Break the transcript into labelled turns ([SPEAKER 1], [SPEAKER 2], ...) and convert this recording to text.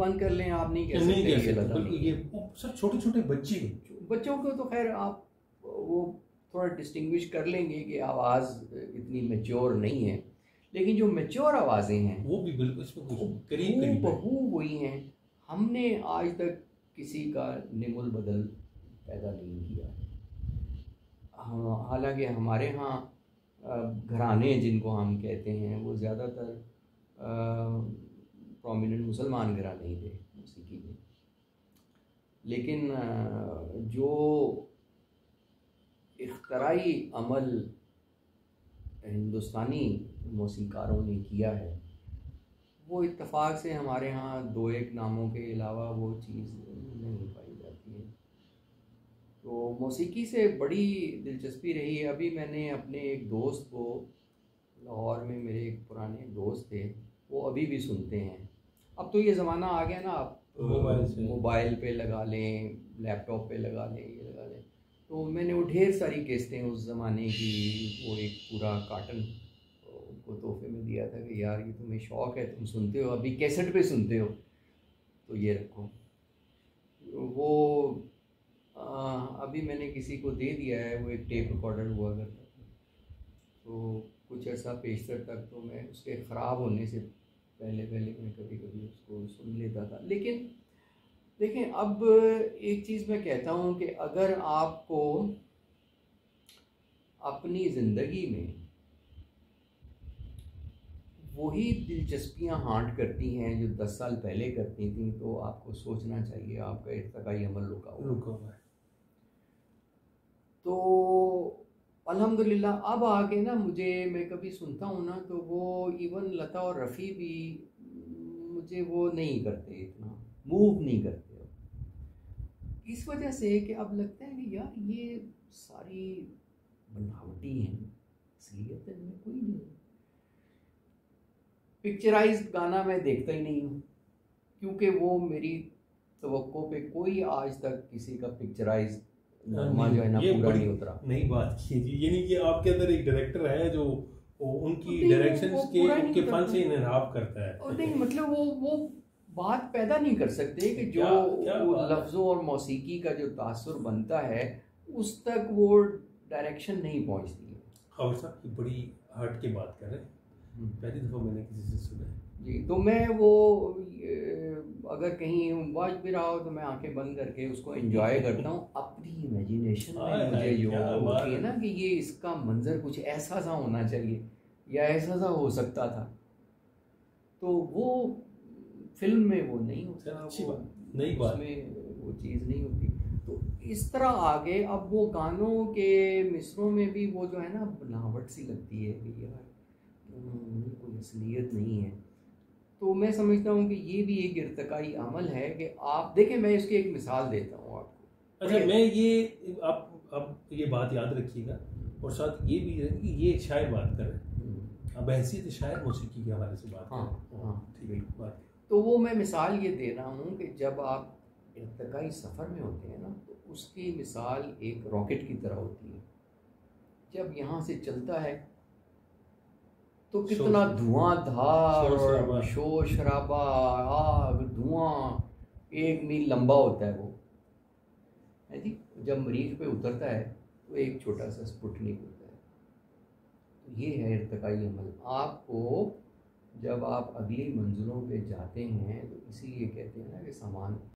[SPEAKER 1] बंद कर लें, आप नहीं कह सकते ये लता नहीं।
[SPEAKER 2] ये सर छोटे छोटे
[SPEAKER 1] बच्चों को तो खैर आप वो थोड़ा डिस्टिंग्विश कर लेंगे कि आवाज़ इतनी मैच्योर नहीं है, लेकिन जो मैच्योर आवाज़ें हैं
[SPEAKER 2] वो भी बिल्कुल इसमें करीब
[SPEAKER 1] बहू वही हैं। हमने आज तक किसी का निमुल बदल पैदा नहीं किया। हालांकि हमारे यहाँ घराने जिनको हम कहते हैं वो ज़्यादातर प्रोमिनेंट मुसलमान घराने ही थे मौसीकी में, लेकिन जो इख्तराई अमल हिंदुस्तानी मौसीकारों ने किया है वो इत्तेफाक से हमारे यहाँ दो एक नामों के अलावा वो चीज़ नहीं पाई जाती है। तो मौसीकी से बड़ी दिलचस्पी रही है। अभी मैंने अपने एक दोस्त को, लाहौर में मेरे एक पुराने दोस्त थे, वो अभी भी सुनते हैं। अब तो ये ज़माना आ गया ना, आप मोबाइल पे लगा लें, लैपटॉप पे लगा लें, ये लगा लें। तो मैंने वो ढेर सारी कैसेटें उस ज़माने की, वो एक पूरा कार्टन उनको तोहफे में दिया था कि यार ये तुम्हें शौक़ है, तुम सुनते हो, अभी कैसेट पे सुनते हो, तो ये रखो। वो अभी मैंने किसी को दे दिया है, वो एक टेप रिकॉर्डर हुआ करता था, तो कुछ ऐसा पेशतर तक तो मैं उसके ख़राब होने से पहले मैं कभी कभी उसको सुन लेता था। लेकिन देखें, अब एक चीज़ मैं कहता हूँ कि अगर आपको अपनी ज़िंदगी में वही दिलचस्पियाँ हांट करती हैं जो 10 साल पहले करती थी, तो आपको सोचना चाहिए आपका इर्तिकाई अमल रुका हुआ है। तो अल्हम्दुलिल्लाह अब आके ना मैं कभी सुनता हूँ ना, तो वो इवन लता और रफ़ी भी मुझे वो नहीं करते, इतना मूव नहीं करते। इस वजह से कि अब लगता है कि यार ये सारी बनावटी हैं, असलियत इनमें कोई नहीं है। पिक्चराइज्ड गाना मैं देखता ही नहीं हूँ, क्योंकि वो मेरी तवक्को पे कोई आज तक किसी का पिक्चराइज्ड नगमा जो है ना पूरा नहीं उतरा।
[SPEAKER 2] नहीं बात कीजिए, यानी कि आपके अंदर एक डायरेक्टर है जो उनकी डायरेक्शंस के फन से इनहाफ करता है।
[SPEAKER 1] और नहीं मतलब वो बात पैदा नहीं कर सकते कि जो लफ्ज़ों और मौसीकी का जो तासुर बनता है उस तक वो डायरेक्शन नहीं पहुंचती है।
[SPEAKER 2] खबर साहब की बड़ी हट के बात कर रहे हैं, पहली दफ़ा मैंने किसी से सुना है
[SPEAKER 1] जी। तो मैं वो अगर कहीं वाज भी रहा हो तो मैं आंखें बंद करके उसको एंजॉय करता हूँ। अपनी इमेजिनेशन में मुझे जो होती है ना कि ये इसका मंजर कुछ ऐसा सा होना चाहिए या ऐसा सा हो सकता था, तो वो फिल्म में वो नहीं होता,
[SPEAKER 2] अच्छी बात, नई बात,
[SPEAKER 1] उसमें वो चीज़ नहीं होती। तो इस तरह आगे अब वो गानों के मिसरों में भी वो जो है ना बनावट सी लगती है कि यार कोई असलियत नहीं है। तो मैं समझता हूँ कि ये भी एक इर्तिकाई अमल है कि आप देखें, मैं इसकी एक मिसाल देता हूँ आपको।
[SPEAKER 2] अच्छा, मैं ये आप ये बात याद रखिएगा, और साथ ये भी है कि ये एक शायर बात कर रहे हैं, अब हैसियत शायर मौसीकी के हवाले से बात कर रहे हैं। हाँ ठीक है बात।
[SPEAKER 1] तो वो मैं मिसाल ये दे रहा हूँ कि जब आप इर्तिकाई सफ़र में होते हैं ना, तो उसकी मिसाल एक रॉकेट की तरह होती है। जब यहाँ से चलता है तो कितना धुआंधार और शोर शराबा, आग, धुआं, 1 मील लंबा होता है वो, है जी। जब मरीख पे उतरता है तो एक छोटा सा स्पुतनिक होता है। तो ये है इर्तिकाई अमल। आपको जब आप अगली मंजिलों पे जाते हैं तो इसीलिए कहते हैं ना कि सामान